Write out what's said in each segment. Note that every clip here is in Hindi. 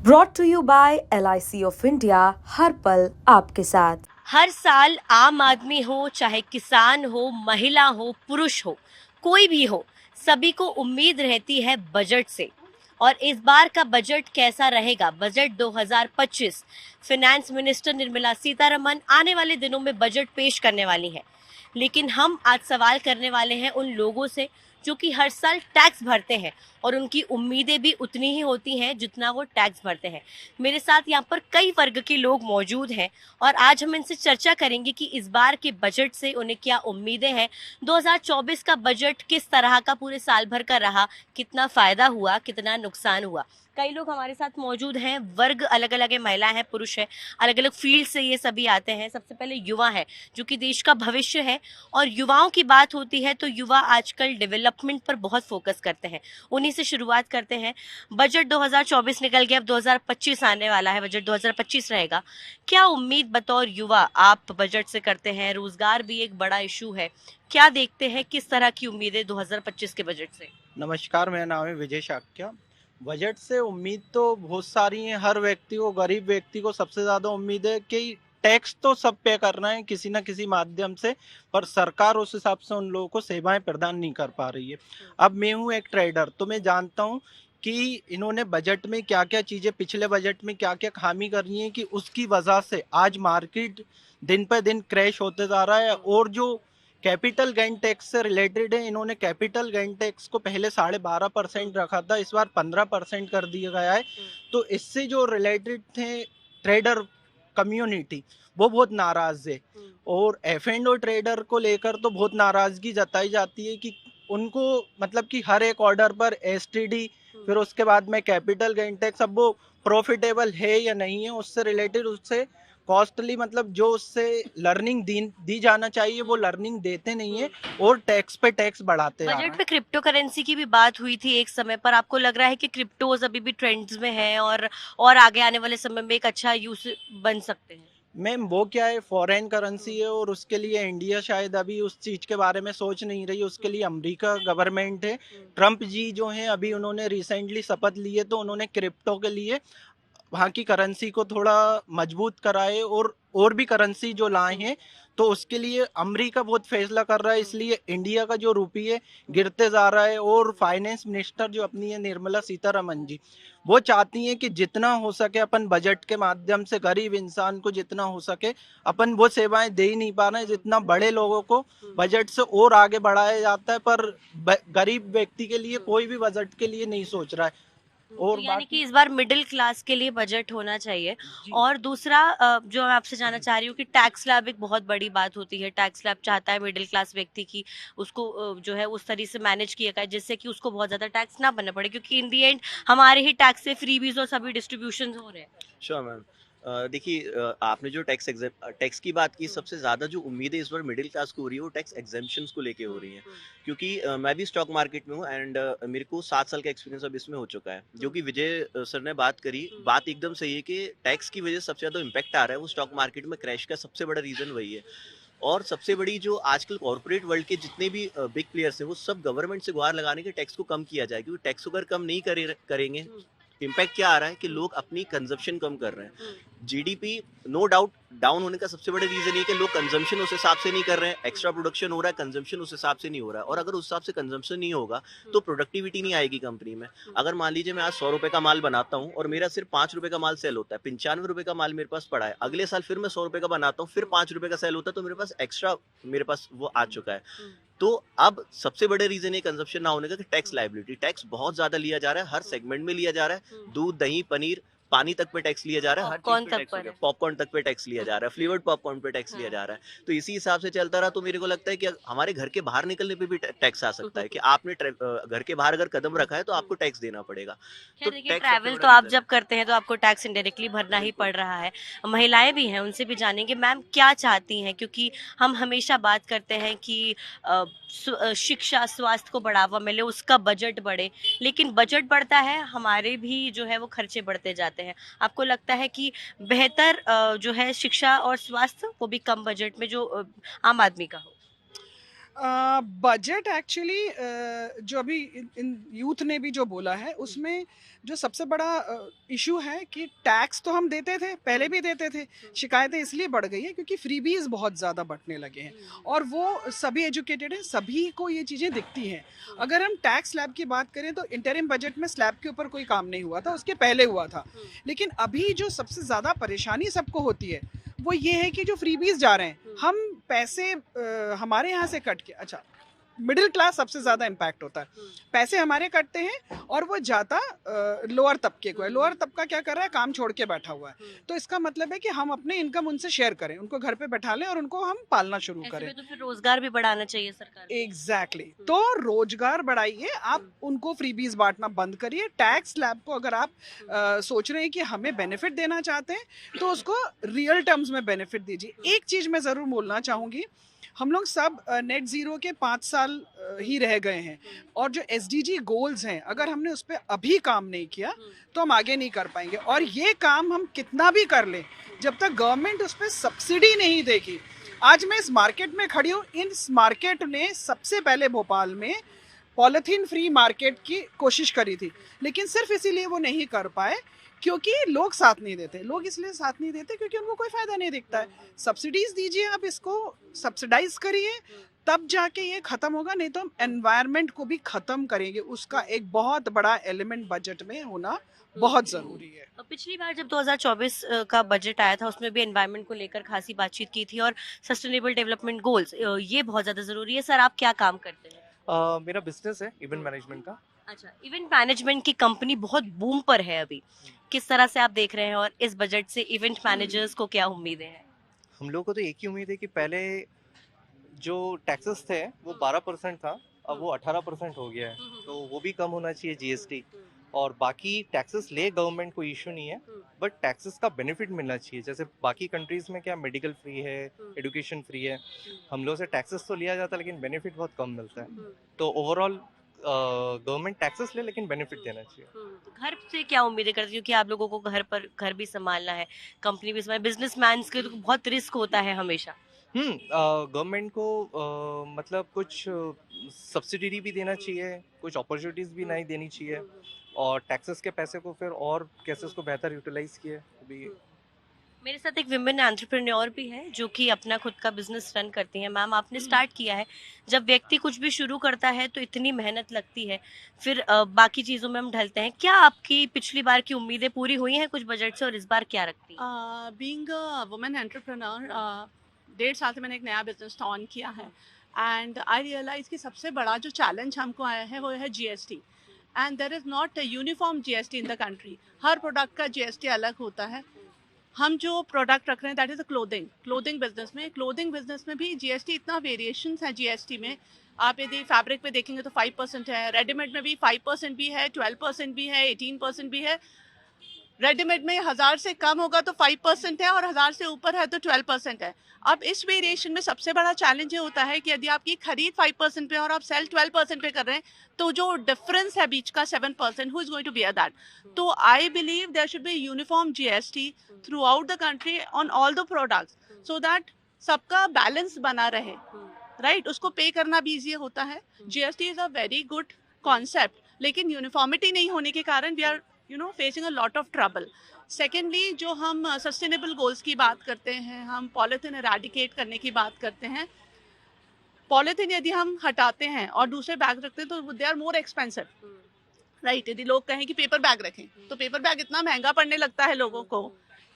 Brought to you by LIC of India, हर पल आपके साथ। हर साल आम आदमी हो, चाहे किसान हो, महिला हो, पुरुष हो, कोई भी हो, सभी को उम्मीद रहती है बजट से। और इस बार का बजट कैसा रहेगा? Budget 2025। Finance minister Nirmala Sitharaman आने वाले दिनों में बजट पेश करने वाली है। लेकिन हम आज सवाल करने वाले हैं उन लोगों से जो कि हर साल टैक्स भरते हैं और उनकी उम्मीदें भी उतनी ही होती हैं जितना वो टैक्स भरते हैं। मेरे साथ यहाँ पर कई वर्ग के लोग मौजूद हैं और आज हम इनसे चर्चा करेंगे कि इस बार के बजट से उन्हें क्या उम्मीदें हैं। 2024 का बजट किस तरह का पूरे साल भर का रहा, कितना फायदा हुआ, कितना नुकसान हुआ। कई लोग हमारे साथ मौजूद हैं, वर्ग अलग अलग है, महिला है, पुरुष है, अलग अलग फील्ड से ये सभी आते हैं। सबसे पहले युवा है जो कि देश का भविष्य है, और युवाओं की बात होती है तो युवा आजकल डेवलपमेंट पर बहुत फोकस करते हैं। उन्हीं से शुरुआत करते हैं। बजट 2024 निकल गया, अब 2025 आने वाला है, बजट 2025 रहेगा। क्या उम्मीद बतौर युवा आप बजट से करते हैं? रोजगार भी एक बड़ा इशू है, क्या देखते हैं, किस तरह की उम्मीदें 2025 के बजट से? नमस्कार, मेरा नाम है विजय शाक्या। बजट से उम्मीद तो बहुत सारी है। हर व्यक्ति को, गरीब व्यक्ति को सबसे ज़्यादा उम्मीद है कि टैक्स तो सब पे करना है किसी न किसी माध्यम से, पर सरकार उस हिसाब से उन लोगों को सेवाएं प्रदान नहीं कर पा रही है। अब मैं हूँ एक ट्रेडर, तो मैं जानता हूँ कि इन्होंने बजट में क्या क्या चीज़ें, पिछले बजट में क्या क्या खामी करनी है, कि उसकी वजह से आज मार्केट दिन पर दिन क्रैश होते जा रहा है। और जो कैपिटल गेन टैक्स से रिलेटेड है, इन्होंने कैपिटल गेन टैक्स को पहले 12.5% रखा था, इस बार 15% कर दिया गया है। तो इससे जो रिलेटेड थे ट्रेडर कम्युनिटी, वो बहुत नाराज है। और F&O ट्रेडर को लेकर तो बहुत नाराजगी जताई जाती है कि उनको, मतलब कि हर एक ऑर्डर पर STD, फिर उसके बाद में कैपिटल गेन टैक्स, अब वो प्रॉफिटेबल है या नहीं है, उससे रिलेटेड, उससे कॉस्टली, मतलब जो उससे लर्निंग दी जाना चाहिए वो लर्निंग देते नहीं है, और टैक्स पे टैक्स बढ़ाते जा रहे बजट हैं। पे क्रिप्टो करेंसी की भी बात हुई थी एक समय पर। आपको लग रहा है कि क्रिप्टोज अभी भी ट्रेंड्स में है और आगे आने वाले समय में एक अच्छा यूज बन सकते हैं? मैम, वो क्या है, फॉरेन करेंसी है, और उसके लिए इंडिया शायद अभी उस चीज के बारे में सोच नहीं रही। उसके लिए अमेरिका गवर्नमेंट है। ट्रम्प जी जो है, अभी उन्होंने रिसेंटली शपथ ली है, तो उन्होंने क्रिप्टो के लिए वहाँ की करेंसी को थोड़ा मजबूत कराए, और भी करेंसी जो लाए हैं, तो उसके लिए अमेरिका बहुत फैसला कर रहा है। इसलिए इंडिया का जो रुपये गिरते जा रहा है। और फाइनेंस मिनिस्टर जो अपनी है, निर्मला सीतारमन जी, वो चाहती हैं कि जितना हो सके अपन बजट के माध्यम से गरीब इंसान को जितना हो सके अपन वो सेवाएं दे ही नहीं पा रहे हैं जितना बड़े लोगों को बजट से और आगे बढ़ाया जाता है। पर गरीब व्यक्ति के लिए कोई भी बजट के लिए नहीं सोच रहा है। तो और यानी कि बाकी इस बार मिडिल क्लास के लिए बजट होना चाहिए। जी, और दूसरा जो मैं आपसे जानना चाह रही हूँ कि टैक्स स्लैब एक बहुत बड़ी बात होती है। टैक्स स्लैब चाहता है मिडिल क्लास व्यक्ति की उसको जो है उस तरीके से मैनेज किया जाए जिससे कि उसको बहुत ज्यादा टैक्स ना भरना पड़े, क्योंकि इन दी एंड हमारे ही टैक्स से फ्रीबीज और सभी डिस्ट्रीब्यूशन हो रहे हैं। Sure ma'am. देखिए, आपने जो टैक्स की बात की, सबसे ज़्यादा जो उम्मीदें इस बार मिडिल क्लास को हो रही है वो टैक्स एग्जेम्पशंस को लेके हो रही हैं। क्योंकि मैं भी स्टॉक मार्केट में हूँ, एंड मेरे को 7 साल का एक्सपीरियंस अब इसमें हो चुका है। जो कि विजय सर ने बात करी, बात एकदम सही है कि टैक्स की वजह से सबसे ज़्यादा इम्पैक्ट आ रहा है, वो स्टॉक मार्केट में क्रैश का सबसे बड़ा रीज़न वही है। और सबसे बड़ी जो आजकल कॉर्पोरेट वर्ल्ड के जितने भी बिग प्लेयर्स हैं, वो सब गवर्नमेंट से गुहार लगाने के टैक्स को कम किया जाए, क्योंकि टैक्स अगर कम नहीं करेंगे, इम्पैक्ट क्या आ रहा है कि लोग अपनी कंजप्शन कम कर रहे हैं। जीडीपी नो डाउट डाउन होने का सबसे बड़ा रीजन ये कि लोग कंजम्पशन उस हिसाब से नहीं कर रहे हैं, एक्स्ट्रा प्रोडक्शन हो रहा है, कंजम्पशन उस हिसाब से नहीं हो रहा है। और अगर उस हिसाब से कंजम्पशन नहीं होगा तो प्रोडक्टिविटी नहीं आएगी कंपनी में। अगर मान लीजिए मैं आज 100 रुपए का माल बनाता हूँ और मेरा सिर्फ 5 रुपए का माल सेल होता है, 95 रुपए का माल मेरे पास पड़ा है, अगले साल फिर मैं 100 रुपए का बनाता हूँ, फिर 5 रुपए का सेल होता है, तो मेरे पास एक्स्ट्रा, मेरे पास वो आ चुका है। तो अब सबसे बड़े रीजन है कंजप्शन ना होने का कि टैक्स लायबिलिटी। टैक्स बहुत ज्यादा लिया जा रहा है, हर सेगमेंट में लिया जा रहा है। दूध, दही, पनीर, पानी तक पे टैक्स लिया जा रहा है, हर चीज पॉपकॉर्न पे तक टैक्स हो पर गया, है। पॉपकॉर्न तक पे टैक्स लिया जा रहा है, फ्लेवर्ड पॉपकॉर्न पे टैक्स लिया जा रहा है। तो इसी हिसाब से चलता रहा तो मेरे को लगता है कि हमारे घर के बाहर निकलने पे भी टैक्स आ सकता है, कि आपने घर के बाहर अगर कदम रखा है तो आपको टैक्स देना पड़ेगा। तो खैर देखिए, टैक्स सबसे ट्रैवल बड़ा तो आप रीजन जब है। करते हैं तो आपको टैक्स इनडायरेक्टली भरना ही बिल्कुल। पड़ रहा है। महिलाएं भी हैं, उनसे भी जानेंगे मैम क्या चाहती हैं, क्योंकि हम हमेशा बात करते हैं कि शिक्षा स्वास्थ्य को बढ़ावा मिले, उसका बजट बढ़े। लेकिन बजट बढ़ता है, हमारे भी जो है वो खर्चे बढ़ते जाते हैं। आपको लगता है कि बेहतर जो है शिक्षा और स्वास्थ्य वो भी कम बजट में जो आम आदमी का हो? बजट एक्चुअली जो अभी इन यूथ ने भी जो बोला है उसमें जो सबसे बड़ा इशू है कि टैक्स तो हम देते थे, पहले भी देते थे, शिकायतें इसलिए बढ़ गई है क्योंकि फ्रीबीज बहुत ज़्यादा बढ़ने लगे हैं और वो सभी एजुकेटेड हैं, सभी को ये चीज़ें दिखती हैं। अगर हम टैक्स स्लैब की बात करें तो इंटरिम बजट में स्लैब के ऊपर कोई काम नहीं हुआ था, उसके पहले हुआ था। लेकिन अभी जो सबसे ज़्यादा परेशानी सबको होती है वो ये है कि जो फ्रीबीज जा रहे हैं, हम पैसे हमारे यहाँ से कट के, अच्छा मिडिल क्लास सबसे ज़्यादा इम्पैक्ट होता है, पैसे हमारे कटते हैं और वो जाता लोअर तबके को है। लोअर तबका क्या कर रहा है, काम छोड़ के बैठा हुआ है। तो इसका मतलब है कि हम अपने इनकम उनसे शेयर करें, उनको घर पे बैठा लें और उनको हम पालना शुरू ऐसे करें। में तो फिर रोजगार भी बढ़ाना चाहिए सरकार को। एग्जैक्टली तो रोजगार बढ़ाइए, आप उनको फ्रीबीज बांटना बंद करिए। टैक्स स्लैब को अगर आप सोच रहे हैं कि हमें बेनिफिट देना चाहते हैं तो उसको रियल टर्म्स में बेनिफिट दीजिए। एक चीज मैं जरूर बोलना चाहूंगी, हम लोग सब नेट जीरो के 5 साल ही रह गए हैं और जो एसडीजी गोल्स हैं, अगर हमने उस पर अभी काम नहीं किया तो हम आगे नहीं कर पाएंगे। और ये काम हम कितना भी कर लें, जब तक गवर्नमेंट उस पर सब्सिडी नहीं देगी। आज मैं इस मार्केट में खड़ी हूँ, इस मार्केट ने सबसे पहले भोपाल में पॉलिथीन फ्री मार्केट की कोशिश करी थी, लेकिन सिर्फ इसीलिए वो नहीं कर पाए क्योंकि लोग साथ नहीं देते। लोग इसलिए साथ नहीं देते क्योंकि उनको कोई फायदा नहीं दिखता है। सब्सिडीज दीजिए, आप इसको सब्सिडाइज करिए, तब जाके ये खत्म होगा। नहीं तो हम एनवायरनमेंट को भी खत्म करेंगे। उसका एक बहुत बड़ा एलिमेंट बजट में होना बहुत जरूरी है। पिछली बार जब 2024 का बजट आया था उसमें भी एनवायरनमेंट को लेकर खासी बातचीत की थी और सस्टेनेबल डेवलपमेंट गोल्स ये बहुत ज्यादा जरूरी है। सर आप क्या काम करते हैं? मेरा बिजनेस है इवेंट मैनेजमेंट का। अच्छा, इवेंट मैनेजमेंट की कंपनी बहुत बूम पर है अभी, किस तरह से आप देख रहे हैं और इस बजट से इवेंट मैनेजर्स को क्या उम्मीदें हैं? हम लोग को तो एक ही उम्मीद है कि पहले जो टैक्सेस थे वो 12% था, अब वो 18% हो गया है, तो वो भी कम होना चाहिए जीएसटी। और बाकी टैक्सेस ले गवर्नमेंट को इशू नहीं है, बट टैक्सेस का बेनिफिट मिलना चाहिए। जैसे बाकी कंट्रीज में क्या मेडिकल फ्री है, एजुकेशन फ्री है, हम लोग से टैक्सेस तो लिया जाता है लेकिन बेनिफिट बहुत कम मिलता है। तो ओवरऑल गवर्नमेंट टैक्सेस ले लेकिन बेनिफिट देना चाहिए। तो घर से क्या उम्मीदें करती हो कि आप लोगों को घर भी संभालना है, कंपनी भी संभालना, बिजनेसमैन के तो बहुत रिस्क होता है हमेशा। गवर्नमेंट को मतलब कुछ सब्सिडी भी देना चाहिए, कुछ अपॉर्चुनिटीज भी नहीं देनी चाहिए, और टैक्सेस के पैसे को फिर और कैसे उसको बेहतर यूटिलाइज किए भी। मेरे साथ एक विमेन एंटरप्रेन्योर भी है जो कि अपना खुद का बिजनेस रन करती हैं। मैम आपने स्टार्ट किया है, जब व्यक्ति कुछ भी शुरू करता है तो इतनी मेहनत लगती है, फिर बाकी चीज़ों में हम ढलते हैं। क्या आपकी पिछली बार की उम्मीदें पूरी हुई हैं कुछ बजट से और इस बार क्या रखती हैं? बीइंग अ वुमेन एंटरप्रेन्योर 1.5 साल से मैंने एक नया बिजनेस ऑन किया है एंड आई रियलाइज कि सबसे बड़ा जो चैलेंज हमको आया है वो है GST. And there is not uniform GST in the country. हर प्रोडक्ट का जीएसटी अलग होता है। हम जो प्रोडक्ट रख रहे हैं that is a clothing business में भी जीएसटी इतना वेरिएशन है जीएसटी में। आप यदि फैब्रिक पे देखेंगे तो 5% है, रेडीमेड में भी 5% भी है, 12% भी है, 18% भी है। रेडीमेड में 1000 से कम होगा तो 5% है और 1000 से ऊपर है तो 12% है। अब इस वेरिएशन में सबसे बड़ा चैलेंज ये होता है कि यदि आपकी खरीद 5% पे और आप सेल 12% पे कर रहे हैं तो जो डिफरेंस है बीच का 7%, who is going to bear that? तो I believe there should be uniform GST throughout the country on all the products so that सबका बैलेंस बना रहे, राइट? उसको पे करना भी ईजी होता है। GST is a very good concept, लेकिन यूनिफॉर्मिटी नहीं होने के कारण we are facing a lot of trouble. Secondly, जो हम सस्टेनेबल गोल्स की बात करते हैं, हम पॉलीथीन एराडिकेट करने की बात करते हैं। पॉलीथीन यदि हम हटाते हैं और दूसरे बैग रखते हैं तो they are more expensive, right? यदि लोग कहें कि पेपर बैग रखें तो पेपर बैग इतना महंगा पड़ने लगता है लोगों को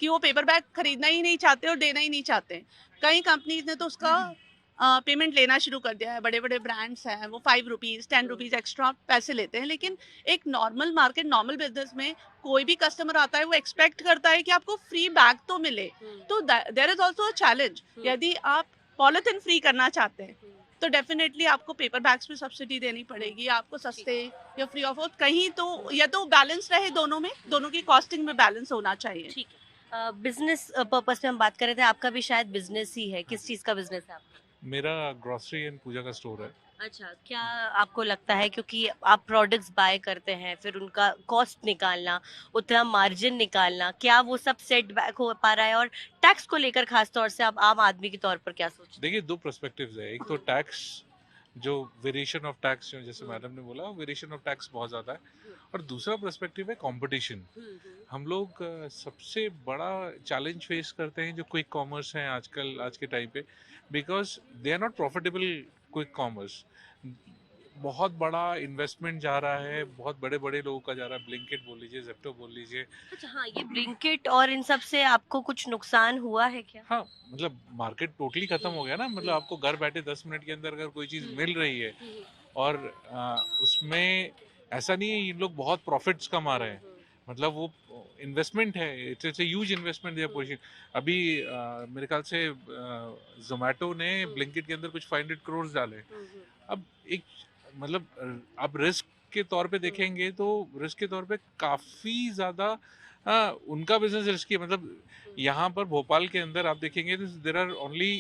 कि वो पेपर बैग खरीदना ही नहीं चाहते और देना ही नहीं चाहते। कई कंपनीज ने तो उसका पेमेंट लेना शुरू कर दिया है। बड़े बड़े ब्रांड्स हैं, वो 5 रुपीज़ 10 रुपीज़ एक्स्ट्रा पैसे लेते हैं। लेकिन एक नॉर्मल मार्केट, नॉर्मल बिजनेस में कोई भी कस्टमर आता है वो एक्सपेक्ट करता है कि आपको फ्री बैग तो मिले। तो there is also a challenge. यदि आप पॉलिथीन फ्री करना चाहते हैं तो डेफिनेटली आपको पेपर बैग्स पे सब्सिडी देनी पड़ेगी, आपको सस्ते या फ्री ऑफ कहीं तो, या तो बैलेंस रहे दोनों में, दोनों की कॉस्टिंग में बैलेंस होना चाहिए। ठीक है, बिजनेस पर्पस पे हम बात कर रहे थे, आपका भी शायद बिजनेस ही है। किस चीज़ का बिजनेस है आपका? मेरा ग्रोसरी एंड पूजा का स्टोर है। अच्छा, क्या आपको लगता है क्योंकि आप प्रोडक्ट्स बाय करते हैं फिर उनका कॉस्ट निकालना, उतना मार्जिन निकालना, क्या वो सब सेट बैक हो पा रहा है? और टैक्स को लेकर खास तौर से आप आम आदमी के तौर पर क्या सोचते हैं? देखिए, दो पर्सपेक्टिव्स है। एक तो टैक्स जो वेरिएशन ऑफ टैक्स, जो जैसे मैडम ने बोला, वेरिएशन ऑफ टैक्स बहुत ज़्यादा है। और दूसरा पर्सपेक्टिव है कंपटीशन। हम लोग सबसे बड़ा चैलेंज फेस करते हैं जो क्विक कॉमर्स हैं आजकल, आज के टाइम पे, because they are not profitable. Quick commerce बहुत बड़ा इन्वेस्टमेंट जा रहा है, बहुत बड़े बड़े लोगों का जा रहा है, ब्लिंकिट बोल लीजिए, जेप्टो बोल लीजिए। अच्छा, हाँ, ये ब्लिंकिट और इन सब से आपको कुछ नुकसान हुआ है क्या? हाँ, मतलब मार्केट टोटली खत्म हो गया ना। मतलब आपको घर बैठे 10 मिनट के अंदर अगर कोई चीज़ मिल रही है, और उसमें ऐसा नहीं है इन लोग बहुत प्रॉफिट्स कमा रहे हैं, मतलब वो इन्वेस्टमेंट है, इट्स ए ह्यूज इन्वेस्टमेंट दिया पोजीशन। अभी मेरे ख्याल से जोमेटो ने ब्लिंकिट के अंदर कुछ 500 करोड़ डाले। अब एक मतलब अब रिस्क के तौर पे देखेंगे तो रिस्क के तौर पे काफ़ी ज़्यादा उनका बिजनेस रिस्की है। मतलब यहाँ पर भोपाल के अंदर आप देखेंगे तो देर आर ओनली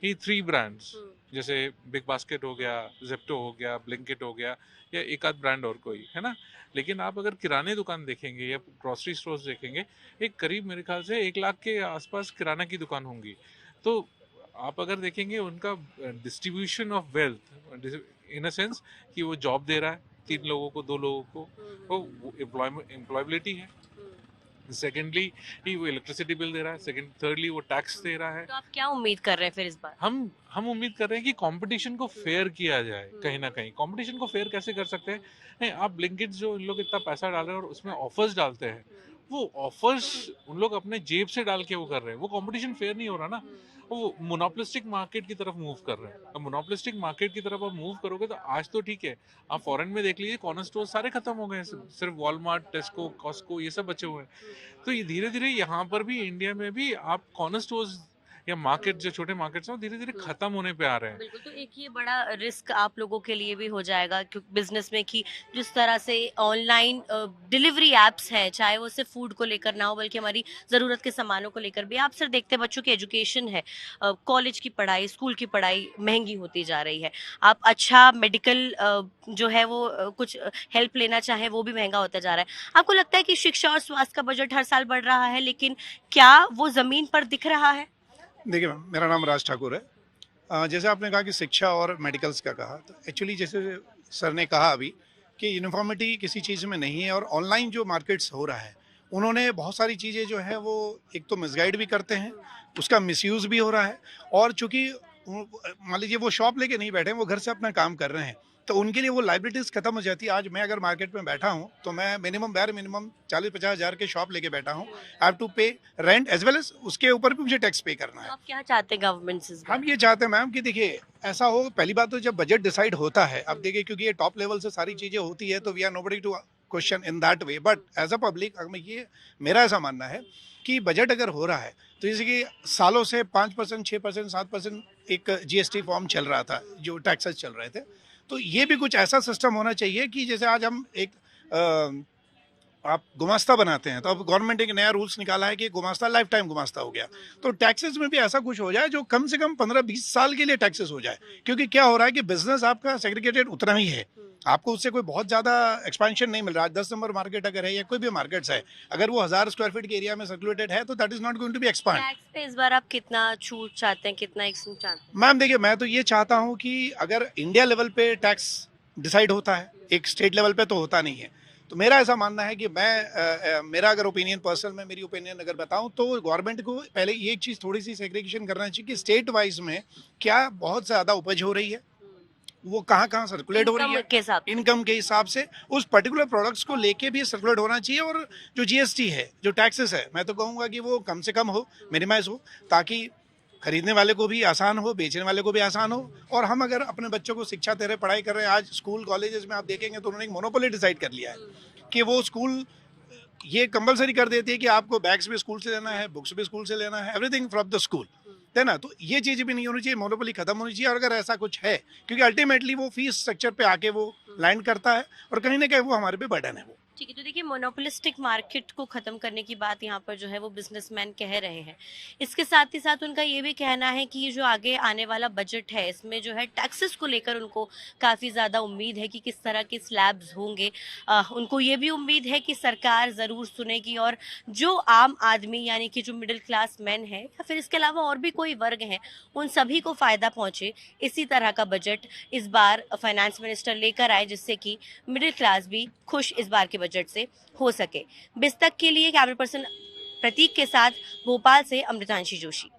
ही 3 ब्रांड्स, जैसे बिग बास्केट हो गया, जेप्टो हो गया, ब्लिंकिट हो गया, या एक आध ब्रांड और कोई है ना। लेकिन आप अगर किराने दुकान देखेंगे या ग्रोसरी स्टोर्स देखेंगे, एक करीब मेरे ख्याल से 1 लाख के आसपास किराना की दुकान होंगी। तो आप अगर देखेंगे उनका distribution of wealth in a sense कि वो जॉब दे रहा है 3 लोगों को, 2 लोगों को, वो एम्प्लॉयबिलिटी है। सेकेंडली ही वो इलेक्ट्रिसिटी बिल दे रहा है, थर्डली वो टैक्स दे रहा है। तो आप क्या उम्मीद कर रहे हैं फिर इस बार? हम उम्मीद कर रहे हैं कि कंपटीशन को फेयर किया जाए। कहीं ना कहीं कंपटीशन को फेयर कैसे कर सकते हैं? नहीं, आप ब्लिंकिट जो इन लोग इतना पैसा डाल रहे हैं और उसमें ऑफर्स डालते हैं, वो ऑफर्स उन लोग अपने जेब से डाल के वो कर रहे हैं, वो कंपटीशन फेयर नहीं हो रहा ना। वो मोनोपोलिस्टिक मार्केट की तरफ मूव कर रहे हैं। अब मोनोपोलिस्टिक मार्केट की तरफ आप मूव करोगे तो आज तो ठीक है, आप फॉरेन में देख लीजिए, कॉर्नर स्टोर सारे खत्म हो गए हैं, सिर्फ वॉलमार्ट, टेस्को, कॉस्को ये सब बचे हुए हैं। तो ये धीरे धीरे यहाँ पर भी, इंडिया में भी, आप कॉर्नर स्टोर्स या मार्केट जो छोटे मार्केट्स हैं वो धीरे धीरे खत्म होने पे आ रहे हैं। बिल्कुल, तो एक ये बड़ा रिस्क आप लोगों के लिए भी हो जाएगा क्योंकि बिजनेस में कि जिस तरह से ऑनलाइन डिलीवरी एप्स हैं, चाहे वो सिर्फ फूड को लेकर ना हो बल्कि हमारी ज़रूरत के सामानों को लेकर भी, आप सिर्फ देखते हैं बच्चों की एजुकेशन है, कॉलेज की पढ़ाई, स्कूल की पढ़ाई महंगी होती जा रही है। आप अच्छा मेडिकल जो है वो कुछ हेल्प लेना चाहें वो भी महंगा होता जा रहा है। आपको लगता है कि शिक्षा और स्वास्थ्य का बजट हर साल बढ़ रहा है, लेकिन क्या वो ज़मीन पर दिख रहा है? देखिए मैम, मेरा नाम राज ठाकुर है। जैसे आपने कहा कि शिक्षा और मेडिकल्स का कहा, तो एक्चुअली जैसे सर ने कहा अभी कि यूनिफॉर्मिटी किसी चीज़ में नहीं है, और ऑनलाइन जो मार्केट्स हो रहा है उन्होंने बहुत सारी चीज़ें जो है वो एक तो मिसगाइड भी करते हैं, उसका मिसयूज़ भी हो रहा है। और चूँकि मान लीजिए वो शॉप लेके नहीं बैठे हैं, वो घर से अपना काम कर रहे हैं, तो उनके लिए वो लाइबिलिटीज़ खत्म हो जाती है। आज मैं अगर मार्केट में बैठा हूँ तो मैं मिनिमम 40-50 हज़ार के शॉप लेके बैठा हूँ। आई हैव टू पे रेंट एज वेल एज उसके ऊपर भी मुझे टैक्स पे करना है। आप क्या चाहते हैं गवर्नमेंट से? हम ये चाहते हैं मैम कि देखिए ऐसा हो, पहली बात तो जब बजट डिसाइड होता है, अब देखिए क्योंकि ये टॉप लेवल से सारी चीज़ें होती है तो we are nobody to question in that way, but as a public ये मेरा ऐसा मानना है कि बजट अगर हो रहा है तो जैसे कि सालों से 5%, 6%, 7% एक GST फॉर्म चल रहा था, जो टैक्सेस चल रहे थे, तो ये भी कुछ ऐसा सिस्टम होना चाहिए कि जैसे आज हम एक आप गुमास्ता बनाते हैं, तो अब गवर्नमेंट एक नया रूल्स निकाला है कि गुमास्ता लाइफ टाइम गुमास्ता हो गया, तो टैक्सेस में भी ऐसा कुछ हो जाए जो कम से कम 15-20 साल के लिए टैक्सेस हो जाए। क्योंकि क्या हो रहा है कि बिजनेस आपका सेग्रीगेटेड उतना ही है, आपको उससे कोई बहुत ज़्यादा एक्सपेंशन नहीं मिल रहा। 10 नंबर मार्केट अगर है या कोई भी मार्केट्स है, अगर वो 1000 स्क्वायर फीट के एरिया में सर्कुलेटेड है तो that is not going to be expand. Tax पे इस बार आप कितना छूट चाहते हैं, कितना एक्शन चाहते हैं? मैम देखिए, मैं तो ये चाहता हूँ कि अगर इंडिया लेवल पे टैक्स डिसाइड होता है, एक स्टेट लेवल पे तो होता नहीं है, तो मेरा ऐसा मानना है कि मेरा अगर ओपिनियन, पर्सनल में मेरी ओपिनियन अगर बताऊं तो गवर्नमेंट को पहले ये एक चीज़ थोड़ी सी सेग्रीगेशन करना चाहिए कि स्टेट वाइज में क्या बहुत ज़्यादा उपज हो रही है, वो कहाँ कहाँ सर्कुलेट हो रही है, इनकम के हिसाब से उस पर्टिकुलर प्रोडक्ट्स को लेके भी सर्कुलेट होना चाहिए। और जो GST है, जो टैक्सेस है, मैं तो कहूँगा कि वो कम से कम हो, मिनिमाइज हो, ताकि खरीदने वाले को भी आसान हो, बेचने वाले को भी आसान हो। और हम अगर अपने बच्चों को शिक्षा दे रहे, पढ़ाई कर रहे हैं, आज स्कूल कॉलेजेस में आप देखेंगे तो उन्होंने एक मोनोपोली डिसाइड कर लिया है कि वो स्कूल ये कंपलसरी कर देती है कि आपको बैग्स भी स्कूल से लेना है, बुक्स भी स्कूल से लेना है, एवरीथिंग फ्रॉम द स्कूल, है ना। तो ये चीज़ भी नहीं होनी चाहिए, मोनोपोली खत्म होनी चाहिए। और अगर ऐसा कुछ है, क्योंकि अल्टीमेटली वो फीस स्ट्रक्चर पे आके वो लैंड करता है और कहीं ना कहीं वो हमारे पे बर्डन है वो। ठीक है, तो देखिए मोनोपोलिस्टिक मार्केट को ख़त्म करने की बात यहाँ पर जो है वो बिजनेसमैन कह रहे हैं। इसके साथ ही साथ उनका ये भी कहना है कि ये जो आगे आने वाला बजट है इसमें जो है टैक्सेस को लेकर उनको काफ़ी ज़्यादा उम्मीद है कि किस तरह के स्लैब्स होंगे। उनको ये भी उम्मीद है कि सरकार ज़रूर सुनेगी और जो आम आदमी यानी कि जो मिडिल क्लास मैन है या फिर इसके अलावा और भी कोई वर्ग हैं उन सभी को फ़ायदा पहुँचे। इसी तरह का बजट इस बार फाइनेंस मिनिस्टर लेकर आए जिससे कि मिडिल क्लास भी खुश इस बार के बजट से हो सके। बिस्तक के लिए कैमरा पर्सन प्रतीक के साथ भोपाल से अमृतांशी जोशी।